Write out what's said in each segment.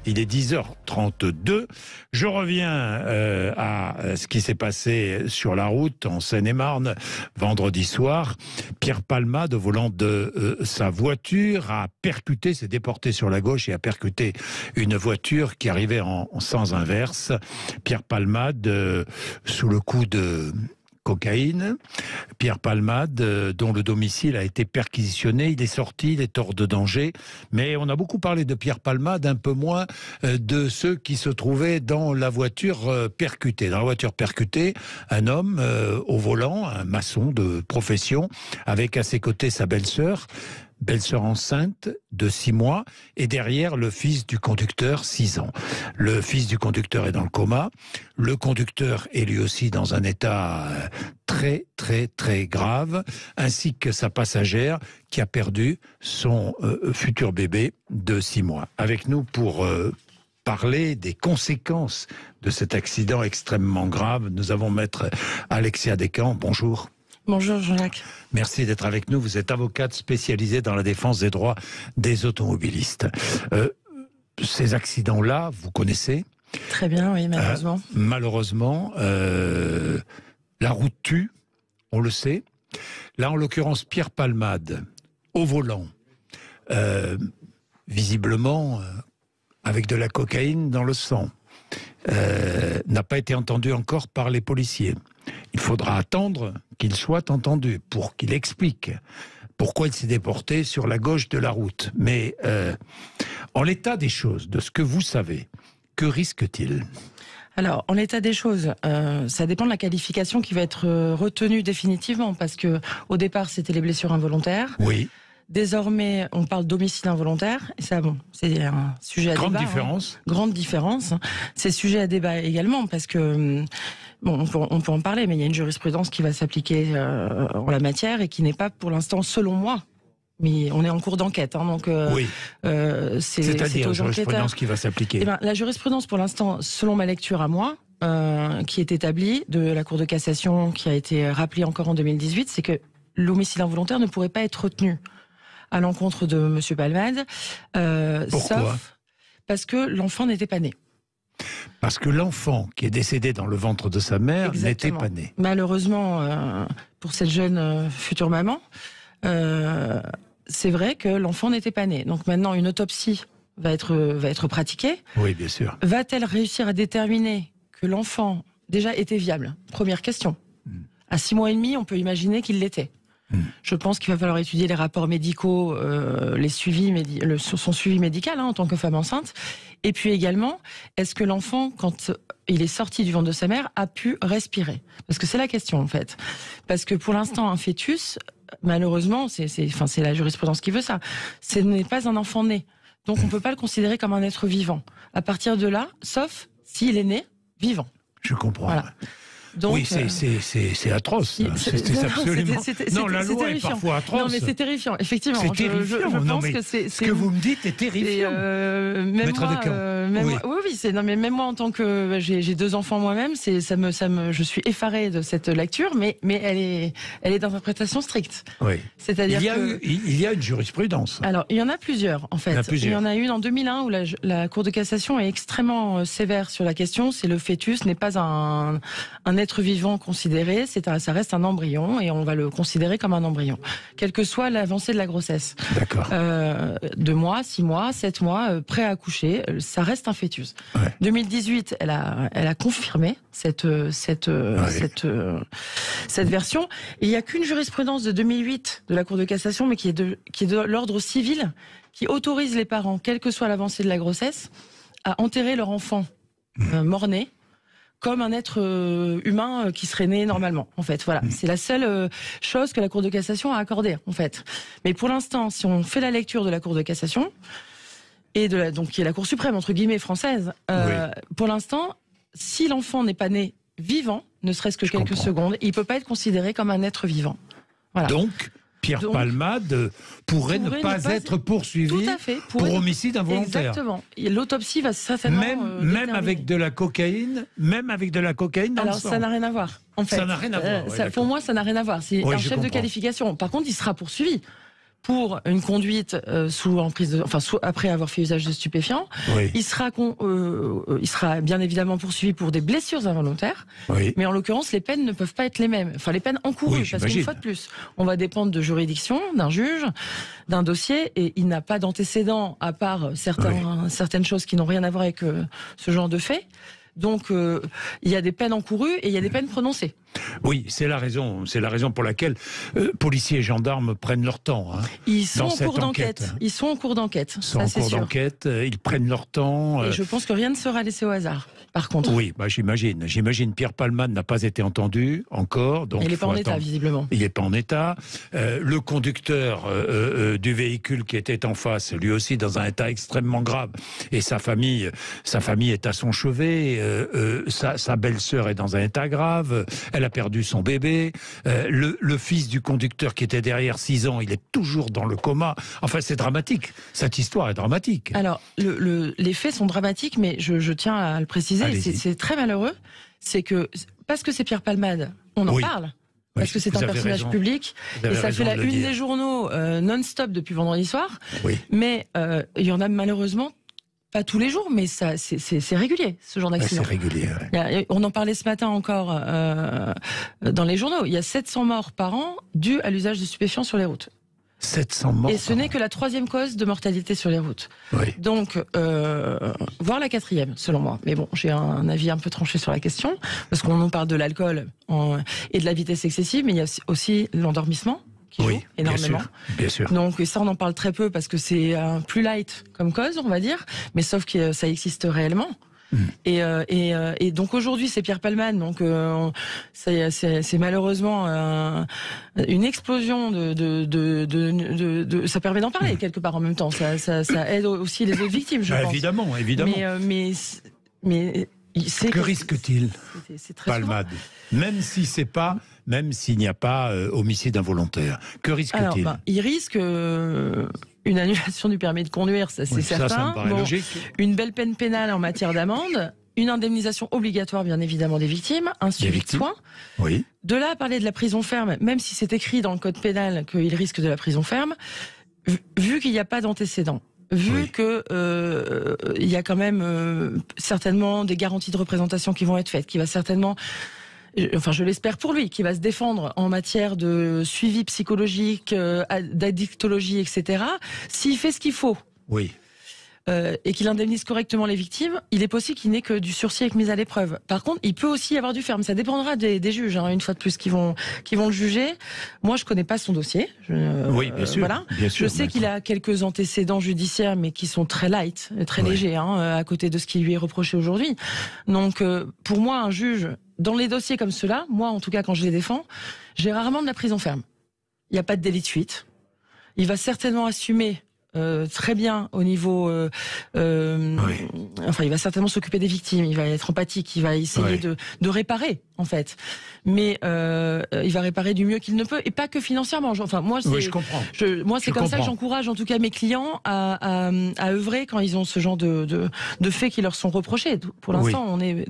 Il est 10h32. Je reviens à ce qui s'est passé sur la route en Seine-et-Marne vendredi soir. Pierre Palmade, au volant de sa voiture, a percuté, s'est déporté sur la gauche et a percuté une voiture qui arrivait en sens inverse. Pierre Palmade, sous le coup de cocaïne. Pierre Palmade, dont le domicile a été perquisitionné, il est sorti, il est hors de danger. Mais on a beaucoup parlé de Pierre Palmade, un peu moins de ceux qui se trouvaient dans la voiture percutée. Dans la voiture percutée, un homme au volant, un maçon de profession, avec à ses côtés sa belle-sœur enceinte de 6 mois, et derrière le fils du conducteur, 6 ans. Le fils du conducteur est dans le coma. Le conducteur est lui aussi dans un état très, très, très grave, ainsi que sa passagère qui a perdu son futur bébé de 6 mois. Avec nous pour parler des conséquences de cet accident extrêmement grave, nous avons maître Alexia Descamps. Bonjour. Bonjour Jean-Jacques. Merci d'être avec nous. Vous êtes avocate spécialisée dans la défense des droits des automobilistes. Ces accidents-là, vous connaissez ? Très bien, oui, malheureusement. Malheureusement, la route tue, on le sait. Là, en l'occurrence, Pierre Palmade, au volant, visiblement avec de la cocaïne dans le sang, n'a pas été entendu encore par les policiers. Il faudra attendre qu'il soit entendu pour qu'il explique pourquoi il s'est déporté sur la gauche de la route. Mais en l'état des choses, de ce que vous savez, que risque-t-il ? Alors, en l'état des choses, ça dépend de la qualification qui va être retenue définitivement, parce que au départ, c'était les blessures involontaires. Oui. Désormais, on parle d'homicide involontaire, et ça, bon, c'est un sujet à débat. Grande différence. Grande différence. C'est sujet à débat également, parce que, bon, on peut en parler, mais il y a une jurisprudence qui va s'appliquer en la matière, et qui n'est pas, pour l'instant, selon moi, mais on est en cours d'enquête, hein, donc oui. C'est-à-dire la jurisprudence qui va s'appliquer. Eh ben, la jurisprudence, pour l'instant, selon ma lecture à moi, qui est établie de la Cour de cassation, qui a été rappelée encore en 2018, c'est que l'homicide involontaire ne pourrait pas être retenu à l'encontre de M. Palmade, sauf parce que l'enfant n'était pas né. Parce que l'enfant qui est décédé dans le ventre de sa mère n'était pas né. Malheureusement, pour cette jeune future maman, c'est vrai que l'enfant n'était pas né. Donc maintenant, une autopsie va être pratiquée. Oui, bien sûr. Va-t-elle réussir à déterminer que l'enfant déjà était viable ? Première question. À 6 mois et demi, on peut imaginer qu'il l'était. Je pense qu'il va falloir étudier les rapports médicaux, son suivi médical en tant que femme enceinte. Et puis également, est-ce que l'enfant, quand il est sorti du ventre de sa mère, a pu respirer ? Parce que c'est la question en fait. Parce que pour l'instant, un fœtus, malheureusement, c'est la jurisprudence qui veut ça, ce n'est pas un enfant né. Donc on ne peut pas le considérer comme un être vivant. À partir de là, sauf s'il est né vivant. Je comprends. Voilà. Donc, oui, c'est atroce. C'est absolument. Non, la loi est parfois atroce. Non, mais c'est terrifiant, effectivement. C'est terrifiant. Je pense que ce que vous me dites est terrifiant. Même moi, même moi, en tant que j'ai 2 enfants moi-même, je suis effarée de cette lecture, mais elle est d'interprétation stricte. Oui. C'est-à-dire il y a une jurisprudence. Alors, il y en a plusieurs, en fait. Il y en a une en 2001 où la Cour de cassation est extrêmement sévère sur la question. C'est le fœtus n'est pas un être vivant considéré, ça reste un embryon et on va le considérer comme un embryon, quelle que soit l'avancée de la grossesse. D'accord. 2 mois, 6 mois, 7 mois, prêt à accoucher, ça reste un fœtus. Ouais. 2018, elle a confirmé cette version. Et il n'y a qu'une jurisprudence de 2008 de la Cour de cassation, mais qui est de l'ordre civil, qui autorise les parents, quelle que soit l'avancée de la grossesse, à enterrer leur enfant mort-né comme un être humain qui serait né normalement, en fait. Voilà, c'est la seule chose que la Cour de cassation a accordée, en fait. Mais pour l'instant, si on fait la lecture de la Cour de cassation, et donc qui est la Cour suprême, entre guillemets, française, pour l'instant, si l'enfant n'est pas né vivant, ne serait-ce que quelques secondes, il ne peut pas être considéré comme un être vivant. Voilà. Donc, Pierre Palmade pourrait ne pas être poursuivi pour homicide involontaire. Exactement. Et l'autopsie va certainement même avec de la cocaïne, dans le sang. Ça n'a rien à voir. En fait, ça n'a rien à voir. Pour moi, ça n'a rien à voir. C'est un chef de qualification. Par contre, il sera poursuivi pour une conduite sous emprise après avoir fait usage de stupéfiants. Oui. Il sera bien évidemment poursuivi pour des blessures involontaires. Oui. Mais en l'occurrence, les peines ne peuvent pas être les mêmes. Enfin, les peines encourues, Oui, parce qu'une fois de plus, on va dépendre de juridiction, d'un juge, d'un dossier, et il n'a pas d'antécédents à part certaines choses qui n'ont rien à voir avec ce genre de fait. Donc, il y a des peines encourues et il y a des peines prononcées. Oui, c'est la raison pour laquelle policiers et gendarmes prennent leur temps. Hein, ils sont en cours d'enquête. Ils sont en cours d'enquête. Ils sont en cours d'enquête, ils prennent leur temps. Et je pense que rien ne sera laissé au hasard, par contre. Oui, j'imagine. J'imagine Pierre Palmade n'a pas été entendu encore. Donc il n'est pas en état, visiblement. Il n'est pas en état. Le conducteur du véhicule qui était en face, lui aussi dans un état extrêmement grave. Et sa famille est à son chevet. Sa belle-sœur est dans un état grave. Elle a perdu son bébé. Le fils du conducteur qui était derrière 6 ans, il est toujours dans le coma. Enfin, c'est dramatique. Cette histoire est dramatique. Alors, les faits sont dramatiques, mais je tiens à le préciser. C'est très malheureux. C'est que, parce que c'est Pierre Palmade, on en parle. Parce que c'est un personnage public. Et ça fait la une des journaux non-stop depuis vendredi soir. Oui. Mais il y en a malheureusement pas tous les jours, mais c'est régulier, ce genre d'accident. C'est régulier, ouais. On en parlait ce matin encore dans les journaux. Il y a 700 morts par an dus à l'usage de stupéfiants sur les routes. 700 morts. Et ce n'est que la 3e cause de mortalité sur les routes. Oui. Donc, voire la 4e, selon moi. Mais bon, j'ai un avis un peu tranché sur la question, parce qu'on nous parle de l'alcool et de la vitesse excessive, mais il y a aussi l'endormissement qui joue énormément. Bien sûr. Donc ça, on en parle très peu parce que c'est plus light comme cause, on va dire, mais sauf que ça existe réellement. Et donc aujourd'hui c'est Pierre Palmade, donc c'est malheureusement une explosion de ça permet d'en parler quelque part en même temps, ça aide aussi les autres victimes, je pense. Évidemment. Mais que risque-t-il, Palmade, même s'il n'y a pas homicide involontaire, que risque-t-il? Il risque une annulation du permis de conduire, ça c'est certain. Ça me paraît logique. Une belle peine pénale en matière d'amende, une indemnisation obligatoire bien évidemment des victimes, un suivi de soins. Oui. De là à parler de la prison ferme, même si c'est écrit dans le code pénal qu'il risque de la prison ferme, vu qu'il n'y a pas d'antécédent. Vu que il y a quand même certainement des garanties de représentation qui vont être faites, qui va certainement, enfin je l'espère pour lui, qui va se défendre en matière de suivi psychologique, d'addictologie, etc. S'il fait ce qu'il faut. Oui. Et qu'il indemnise correctement les victimes, il est possible qu'il n'ait que du sursis avec mise à l'épreuve. Par contre, il peut aussi y avoir du ferme. Ça dépendra des juges, une fois de plus, qui vont le juger. Moi, je connais pas son dossier. Oui, bien sûr. Voilà. Bien sûr, je sais qu'il a quelques antécédents judiciaires, mais qui sont très light, très légers, à côté de ce qui lui est reproché aujourd'hui. Donc, pour moi, un juge, dans les dossiers comme ceux-là, moi, en tout cas, quand je les défends, j'ai rarement de la prison ferme. Il n'y a pas de délit de fuite. Il va certainement assumer très bien au niveau enfin il va certainement s'occuper des victimes, il va être empathique, il va essayer de réparer en fait, mais il va réparer du mieux qu'il ne peut, et pas que financièrement. Enfin moi c'est je comprends. C'est comme ça que j'encourage en tout cas mes clients à œuvrer quand ils ont ce genre de faits qui leur sont reprochés. Pour l'instant on est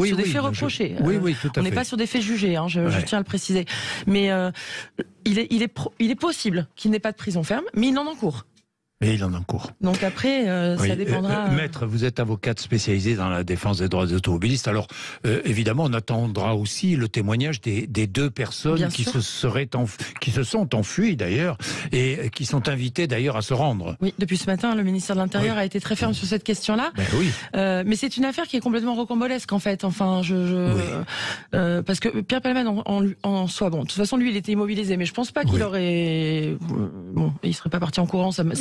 sur des faits reprochés, tout à fait. On n'est pas sur des faits jugés, je tiens à le préciser, mais il est possible qu'il n'ait pas de prison ferme, mais il en encourt. Et il en encourt. Donc après, ça dépendra... Maître, vous êtes avocate spécialisée dans la défense des droits des automobilistes. Alors, évidemment, on attendra aussi le témoignage des 2 personnes qui se sont enfuies, d'ailleurs, et qui sont invitées, d'ailleurs, à se rendre. Oui, depuis ce matin, le ministère de l'Intérieur a été très ferme sur cette question-là. Mais c'est une affaire qui est complètement rocambolesque, en fait. Enfin, parce que Pierre Palmade, en soi, bon, de toute façon, lui, il était immobilisé, mais je pense pas qu'il aurait... Bon, il serait pas parti en courant, ça me...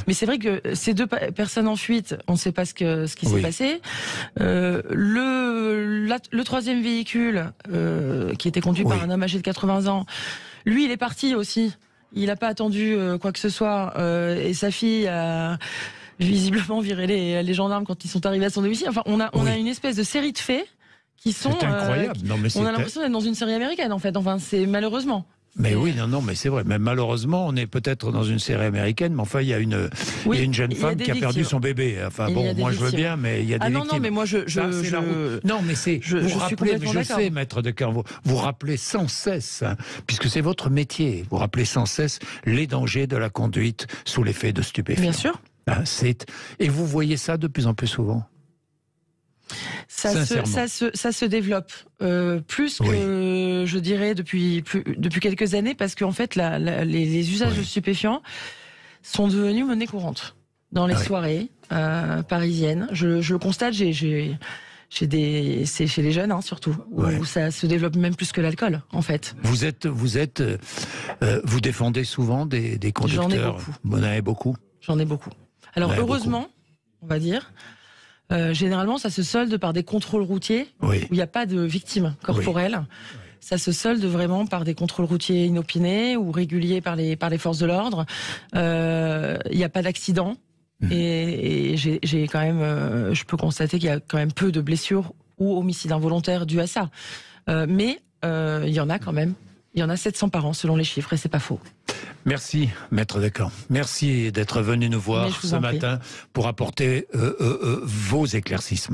Mais c'est vrai que ces 2 personnes en fuite, on ne sait pas ce qui s'est passé. Le 3e véhicule, qui était conduit par un homme âgé de 80 ans, lui, il est parti aussi. Il n'a pas attendu quoi que ce soit. Et sa fille a visiblement viré les gendarmes quand ils sont arrivés à son domicile. Enfin, on a une espèce de série de faits qui sont... C'est incroyable. On a l'impression d'être dans une série américaine, en fait. Enfin, c'est malheureusement. Mais oui, non, mais c'est vrai. Mais malheureusement, on est peut-être dans une série américaine, mais enfin, il y a une jeune femme qui a perdu son bébé. Enfin bon, moi je veux bien, mais il y a des victimes. Non, mais moi Non, mais c'est. Vous suis rappelez, complètement je d'accord. sais, maître de cœur, vous rappelez sans cesse, hein, puisque c'est votre métier, vous rappelez sans cesse les dangers de la conduite sous l'effet de stupéfiants. Bien sûr. Hein, et vous voyez ça de plus en plus souvent. Ça se développe plus que je dirais depuis quelques années, parce qu'en fait les usages de stupéfiants sont devenus monnaie courante dans les soirées parisiennes. Je le constate, c'est chez les jeunes surtout, où ça se développe même plus que l'alcool en fait. Vous défendez souvent des conducteurs. J'en ai beaucoup. Vous en avez beaucoup. J'en ai beaucoup. Alors heureusement, on va dire. Généralement, ça se solde par des contrôles routiers où il n'y a pas de victimes corporelles. Ça se solde vraiment par des contrôles routiers inopinés ou réguliers par les forces de l'ordre. Il n'y a pas d'accident. Et j'ai quand même, je peux constater qu'il y a quand même peu de blessures ou homicides involontaires dus à ça. Mais il y en a quand même. Il y en a 700 par an selon les chiffres, et c'est pas faux. Merci, maître Descamps. Merci d'être venu nous voir ce matin pour apporter vos éclaircissements.